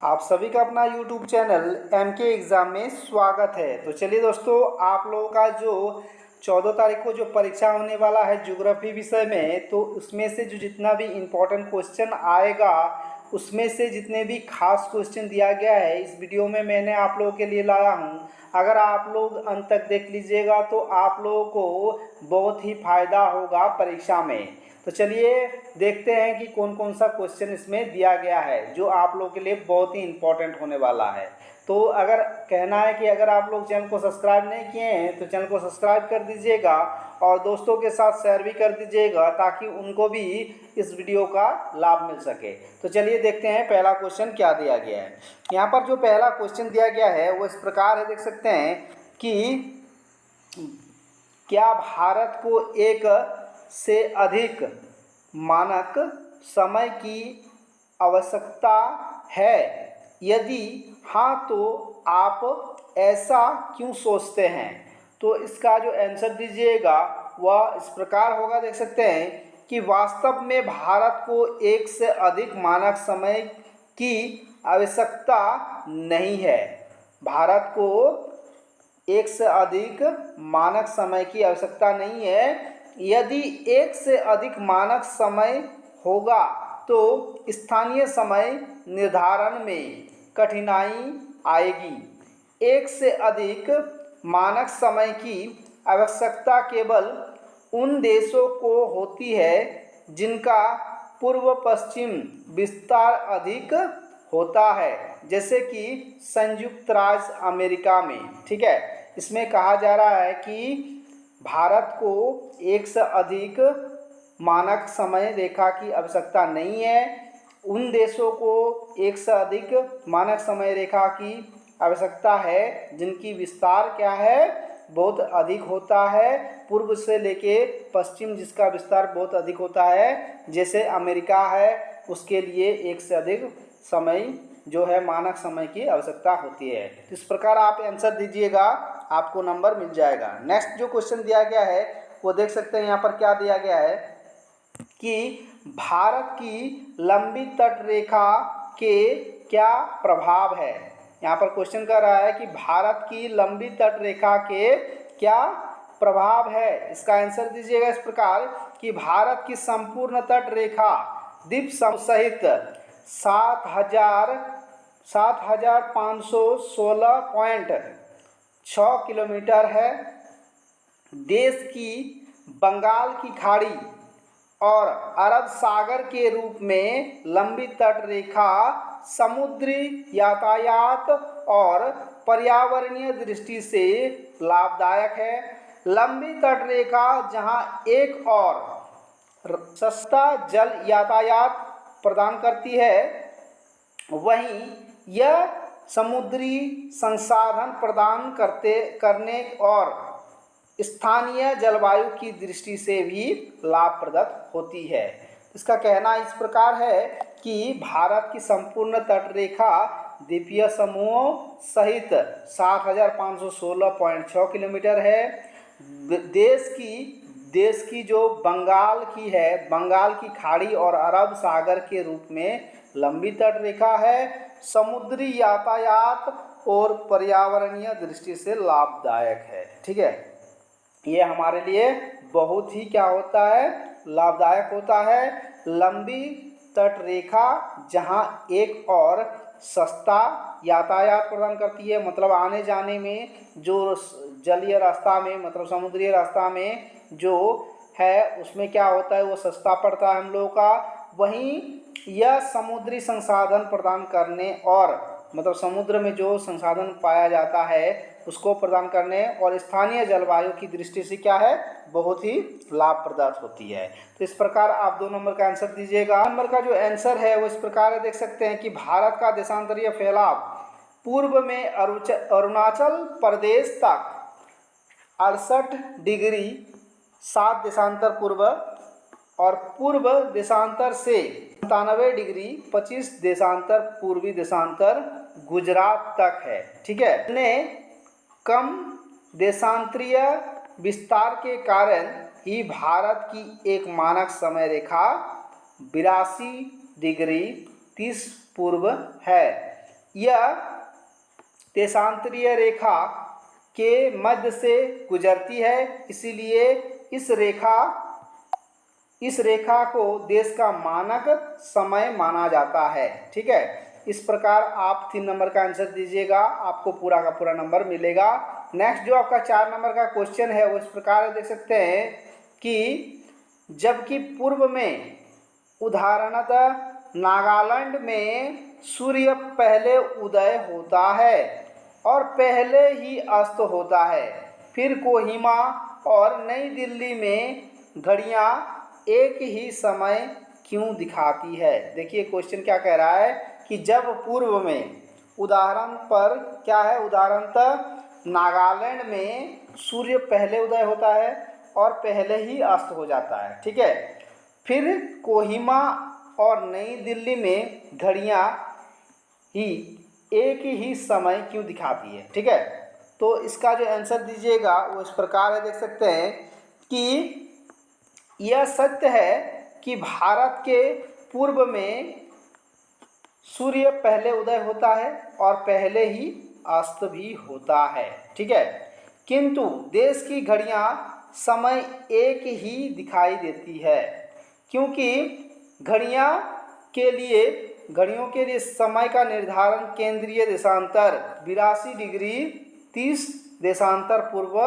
आप सभी का अपना YouTube चैनल MK एग्ज़ाम में स्वागत है। तो चलिए दोस्तों, आप लोगों का जो 14 तारीख को जो परीक्षा होने वाला है ज्योग्राफी विषय में, तो उसमें से जो जितना भी इम्पोर्टेंट क्वेश्चन आएगा, उसमें से जितने भी खास क्वेश्चन दिया गया है इस वीडियो में मैंने आप लोगों के लिए लाया हूँ। अगर आप लोग अंत तक देख लीजिएगा तो आप लोगों को बहुत ही फायदा होगा परीक्षा में। तो चलिए देखते हैं कि कौन कौन सा क्वेश्चन इसमें दिया गया है जो आप लोगों के लिए बहुत ही इम्पोर्टेंट होने वाला है। तो अगर कहना है कि अगर आप लोग चैनल को सब्सक्राइब नहीं किए हैं तो चैनल को सब्सक्राइब कर दीजिएगा और दोस्तों के साथ शेयर भी कर दीजिएगा ताकि उनको भी इस वीडियो का लाभ मिल सके। तो चलिए देखते हैं पहला क्वेश्चन क्या दिया गया है। यहाँ पर जो पहला क्वेश्चन दिया गया है वो इस प्रकार है, देख सकते हैं कि क्या भारत को एक से अधिक मानक समय की आवश्यकता है? यदि हाँ तो आप ऐसा क्यों सोचते हैं? तो इसका जो आंसर दीजिएगा वह इस प्रकार होगा, देख सकते हैं कि वास्तव में भारत को एक से अधिक मानक समय की आवश्यकता नहीं है। भारत को एक से अधिक मानक समय की आवश्यकता नहीं है। यदि एक से अधिक मानक समय होगा तो स्थानीय समय निर्धारण में कठिनाई आएगी। एक से अधिक मानक समय की आवश्यकता केवल उन देशों को होती है जिनका पूर्व पश्चिम विस्तार अधिक होता है, जैसे कि संयुक्त राज्य अमेरिका में। ठीक है, इसमें कहा जा रहा है कि भारत को एक से अधिक मानक समय रेखा की आवश्यकता नहीं है। उन देशों को एक से अधिक मानक समय रेखा की आवश्यकता है जिनकी विस्तार क्या है, बहुत अधिक होता है, पूर्व से लेके पश्चिम जिसका विस्तार बहुत अधिक होता है, जैसे अमेरिका है, उसके लिए एक से अधिक समय जो है मानक समय की आवश्यकता होती है। तो इस प्रकार आप आंसर दीजिएगा, आपको नंबर मिल जाएगा। नेक्स्ट जो क्वेश्चन दिया गया है वो देख सकते हैं यहाँ पर क्या दिया गया है कि भारत की लंबी तट रेखा के क्या प्रभाव है। यहाँ पर क्वेश्चन कर रहा है कि भारत की लंबी तट रेखा के क्या प्रभाव है। इसका आंसर दीजिएगा इस प्रकार कि भारत की संपूर्ण तट रेखा द्वीप समूह सहित 7,516.6 किलोमीटर है। देश की बंगाल की खाड़ी और अरब सागर के रूप में लंबी तट रेखा समुद्री यातायात और पर्यावरणीय दृष्टि से लाभदायक है। लंबी तट रेखा जहां एक और सस्ता जल यातायात प्रदान करती है, वहीं यह समुद्री संसाधन प्रदान करने और स्थानीय जलवायु की दृष्टि से भी लाभप्रद होती है। इसका कहना इस प्रकार है कि भारत की संपूर्ण तट रेखा द्वीपीय समूहों सहित 7,516.6 किलोमीटर है। देश की जो बंगाल की है, बंगाल की खाड़ी और अरब सागर के रूप में लंबी तट रेखा है, समुद्री यातायात और पर्यावरणीय दृष्टि से लाभदायक है। ठीक है, ये हमारे लिए बहुत ही क्या होता है, लाभदायक होता है। लंबी तट रेखा जहां एक और सस्ता यातायात प्रदान करती है, मतलब आने जाने में जो जलीय रास्ता में, मतलब समुद्री रास्ता में जो है उसमें क्या होता है, वो सस्ता पड़ता है हम लोगों का। वहीं यह समुद्री संसाधन प्रदान करने और मतलब समुद्र में जो संसाधन पाया जाता है उसको प्रदान करने और स्थानीय जलवायु की दृष्टि से क्या है, बहुत ही लाभप्रद होती है। तो इस प्रकार आप 2 नंबर का आंसर दीजिएगा। नंबर का जो आंसर है वो इस प्रकार है, देख सकते हैं कि भारत का देशांतरीय फैलाव पूर्व में अरुणाचल प्रदेश तक 68 डिग्री 7 देशांतर पूर्व और पूर्व देशांतर से 97 डिग्री 25 देशांतर पूर्वी देशांतर गुजरात तक है। ठीक है, ने कम देशांतरीय विस्तार के कारण ही भारत की एक मानक समय रेखा 82 डिग्री 30 पूर्व है। यह देशांतरीय रेखा के मध्य से गुजरती है, इसीलिए इस रेखा को देश का मानक समय माना जाता है। ठीक है, इस प्रकार आप 3 नंबर का आंसर दीजिएगा, आपको पूरा का पूरा नंबर मिलेगा। नेक्स्ट जो आपका 4 नंबर का क्वेश्चन है वो इस प्रकार देख सकते हैं कि जबकि पूर्व में उदाहरणतः नागालैंड में सूर्य पहले उदय होता है और पहले ही अस्त होता है, फिर कोहिमा और नई दिल्ली में घड़ियां एक ही समय क्यों दिखाती है। देखिए क्वेश्चन क्या कह रहा है कि जब पूर्व में, उदाहरण पर क्या है, उदाहरणतः नागालैंड में सूर्य पहले उदय होता है और पहले ही अस्त हो जाता है। ठीक है, फिर कोहिमा और नई दिल्ली में घड़ियां ही एक ही समय क्यों दिखाती है। ठीक है, तो इसका जो आंसर दीजिएगा वो इस प्रकार है, देख सकते हैं कि यह सत्य है कि भारत के पूर्व में सूर्य पहले उदय होता है और पहले ही अस्त भी होता है। ठीक है, किंतु देश की घड़ियां समय एक ही दिखाई देती है, क्योंकि घड़ियों के लिए समय का निर्धारण केंद्रीय देशांतर 82 डिग्री 30 देशांतर पूर्व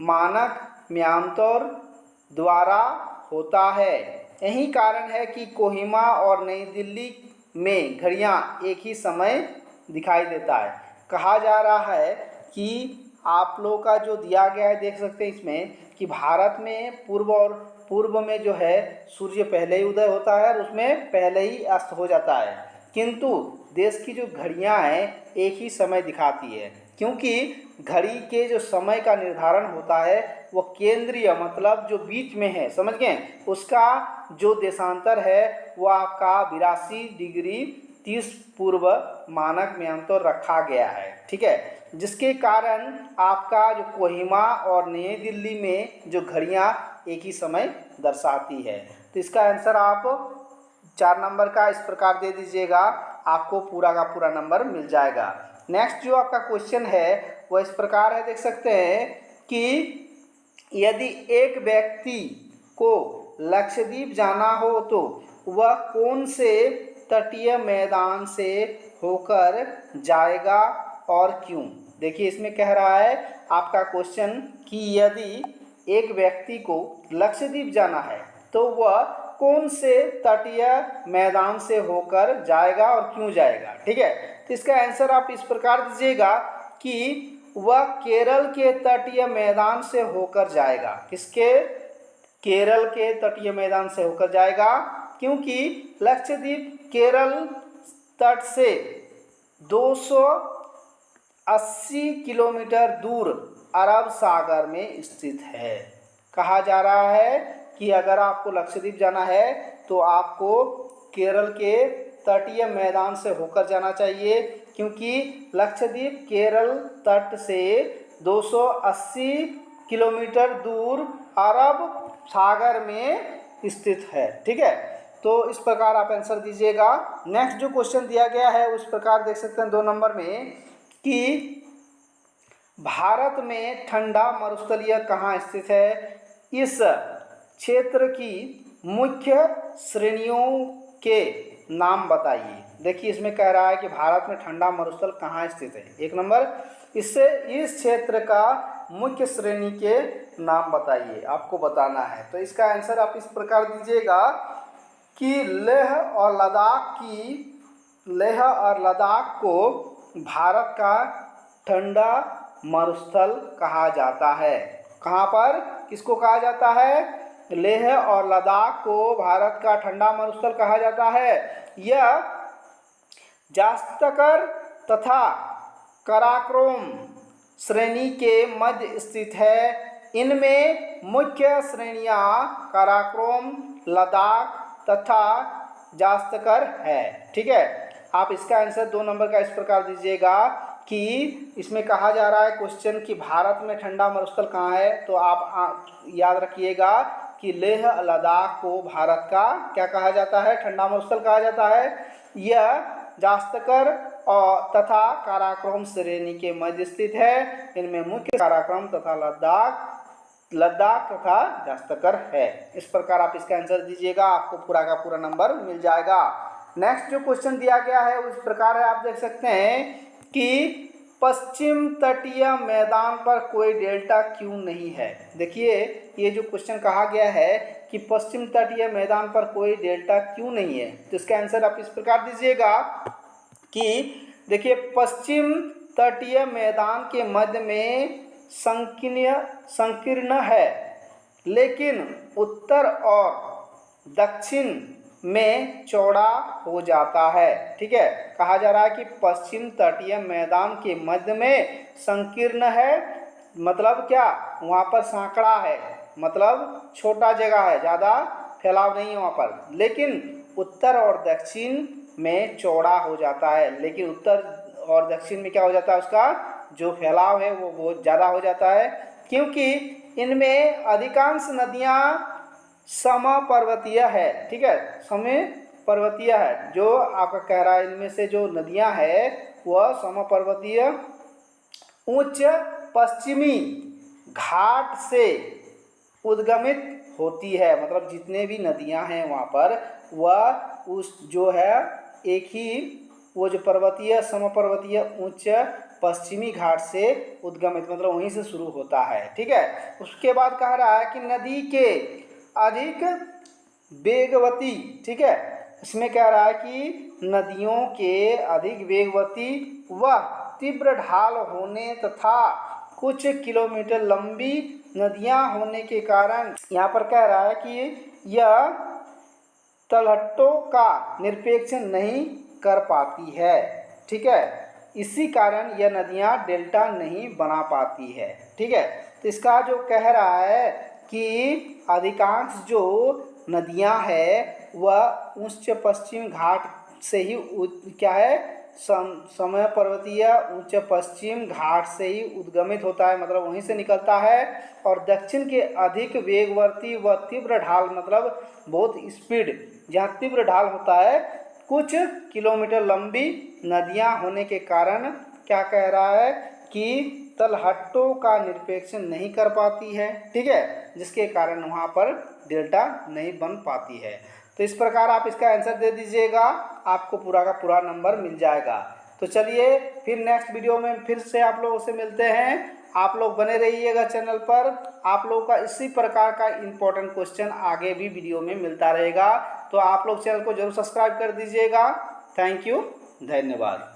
मानक म्यांतर द्वारा होता है। यही कारण है कि कोहिमा और नई दिल्ली में घड़ियां एक ही समय दिखाई देता है। कहा जा रहा है कि आप लोगों का जो दिया गया है देख सकते हैं इसमें कि भारत में पूर्व में जो है सूर्य पहले ही उदय होता है और उसमें पहले ही अस्त हो जाता है, किंतु देश की जो घड़ियां हैं एक ही समय दिखाती है, क्योंकि घड़ी के जो समय का निर्धारण होता है वो केंद्रीय मतलब जो बीच में है, समझ गए, उसका जो देशांतर है वो आपका 82 डिग्री 30 पूर्व मानक में अंतर रखा गया है। ठीक है, जिसके कारण आपका जो कोहिमा और नई दिल्ली में जो घड़ियां एक ही समय दर्शाती है। तो इसका आंसर आप 4 नंबर का इस प्रकार दे दीजिएगा, आपको पूरा का पूरा नंबर मिल जाएगा। नेक्स्ट जो आपका क्वेश्चन है वह इस प्रकार है, देख सकते हैं कि यदि एक व्यक्ति को लक्षद्वीप जाना हो तो वह कौन से तटीय मैदान से होकर जाएगा और क्यों। देखिए इसमें कह रहा है आपका क्वेश्चन कि यदि एक व्यक्ति को लक्षद्वीप जाना है तो वह कौन से तटीय मैदान से होकर जाएगा और क्यों जाएगा। ठीक है, तो इसका आंसर आप इस प्रकार दीजिएगा कि वह केरल के तटीय मैदान से होकर जाएगा। किसके? केरल के तटीय मैदान से होकर जाएगा, क्योंकि लक्षद्वीप केरल तट से 280 किलोमीटर दूर अरब सागर में स्थित है। कहा जा रहा है कि अगर आपको लक्षद्वीप जाना है तो आपको केरल के तटीय मैदान से होकर जाना चाहिए, क्योंकि लक्षद्वीप केरल तट से 280 किलोमीटर दूर अरब सागर में स्थित है। ठीक है, तो इस प्रकार आप आंसर दीजिएगा। नेक्स्ट जो क्वेश्चन दिया गया है उस प्रकार देख सकते हैं 2 नंबर में कि भारत में ठंडा मरुस्थलीय कहाँ स्थित है। इस क्षेत्र की मुख्य श्रेणियों के नाम बताइए। देखिए इसमें कह रहा है कि भारत में ठंडा मरुस्थल कहाँ स्थित है। 1 नंबर, इससे इस क्षेत्र का मुख्य श्रेणी के नाम बताइए, आपको बताना है। तो इसका आंसर आप इस प्रकार दीजिएगा कि लेह और लद्दाख को भारत का ठंडा मरुस्थल कहा जाता है। कहाँ पर किसको कहा जाता है? लेह और लद्दाख को भारत का ठंडा मरुस्थल कहा जाता है। यह जास्तकर तथा काराकोरम श्रेणी के मध्य स्थित है। इनमें मुख्य श्रेणियां काराकोरम, लद्दाख तथा जास्तकर है। ठीक है, आप इसका आंसर 2 नंबर का इस प्रकार दीजिएगा कि इसमें कहा जा रहा है क्वेश्चन कि भारत में ठंडा मरुस्थल कहाँ है, तो आप याद रखिएगा कि लेह लद्दाख को भारत का क्या कहा जाता है? ठंडा मरुस्थल कहा जाता है। यह जास्तकर और तथा काराकोरम श्रेणी के मध्य स्थित है। इनमें मुख्य काराकोरम तथा लद्दाख तथा दस्तकर है। इस प्रकार आप इसका आंसर दीजिएगा, आपको पूरा का पूरा नंबर मिल जाएगा। नेक्स्ट जो क्वेश्चन दिया गया है उस प्रकार है, आप देख सकते हैं कि पश्चिम तटीय मैदान पर कोई डेल्टा क्यों नहीं है। देखिए ये जो क्वेश्चन कहा गया है कि पश्चिम तटीय मैदान पर कोई डेल्टा क्यों नहीं है, तो इसका आंसर आप इस प्रकार दीजिएगा कि देखिए पश्चिम तटीय मैदान के मध्य में संकीर्ण है, लेकिन उत्तर और दक्षिण में चौड़ा हो जाता है। ठीक है, कहा जा रहा है कि पश्चिम तटीय मैदान के मध्य में संकीर्ण है, मतलब क्या, वहाँ पर सांकड़ा है, मतलब छोटा जगह है, ज़्यादा फैलाव नहीं है वहाँ पर, लेकिन उत्तर और दक्षिण में चौड़ा हो जाता है। लेकिन उत्तर और दक्षिण में क्या हो जाता है, उसका जो फैलाव है वो बहुत ज़्यादा हो जाता है, क्योंकि इनमें अधिकांश नदियाँ समपर्वतीय है। ठीक है, समपर्वतीय है, जो आपका कह रहा है इनमें से जो नदियां है वह समपर्वतीय उच्च पश्चिमी घाट से उद्गमित होती है। मतलब जितने भी नदियां हैं वहाँ पर वह उस जो है एक ही वो जो पर्वतीय समपर्वतीय उच्च पश्चिमी घाट से उद्गमित, मतलब वहीं से शुरू होता है। ठीक है, उसके बाद कह रहा है कि नदी के अधिक वेगवती, ठीक है, इसमें कह रहा है कि नदियों के अधिक वेगवती व तीव्र ढाल होने तथा कुछ किलोमीटर लंबी नदियां होने के कारण यहाँ पर कह रहा है कि यह तलहटों का निरपेक्षण नहीं कर पाती है। ठीक है, इसी कारण यह नदियां डेल्टा नहीं बना पाती है। ठीक है, तो इसका जो कह रहा है कि अधिकांश जो नदियां हैं वह उच्च पश्चिम घाट से ही क्या है, समय पर्वतीय उच्च पश्चिम घाट से ही उद्गमित होता है, मतलब वहीं से निकलता है। और दक्षिण के अधिक वेगवर्ती व तीव्र ढाल, मतलब बहुत स्पीड, जहाँ तीव्र ढाल होता है, कुछ किलोमीटर लंबी नदियां होने के कारण क्या कह रहा है कि तलहटों का निरपेक्षण नहीं कर पाती है। ठीक है, जिसके कारण वहाँ पर डेल्टा नहीं बन पाती है। तो इस प्रकार आप इसका आंसर दे दीजिएगा, आपको पूरा का पूरा नंबर मिल जाएगा। तो चलिए फिर नेक्स्ट वीडियो में फिर से आप लोगों से मिलते हैं। आप लोग बने रहिएगा चैनल पर, आप लोगों का इसी प्रकार का इम्पोर्टेंट क्वेश्चन आगे भी वीडियो में मिलता रहेगा। तो आप लोग चैनल को जरूर सब्सक्राइब कर दीजिएगा। थैंक यू, धन्यवाद।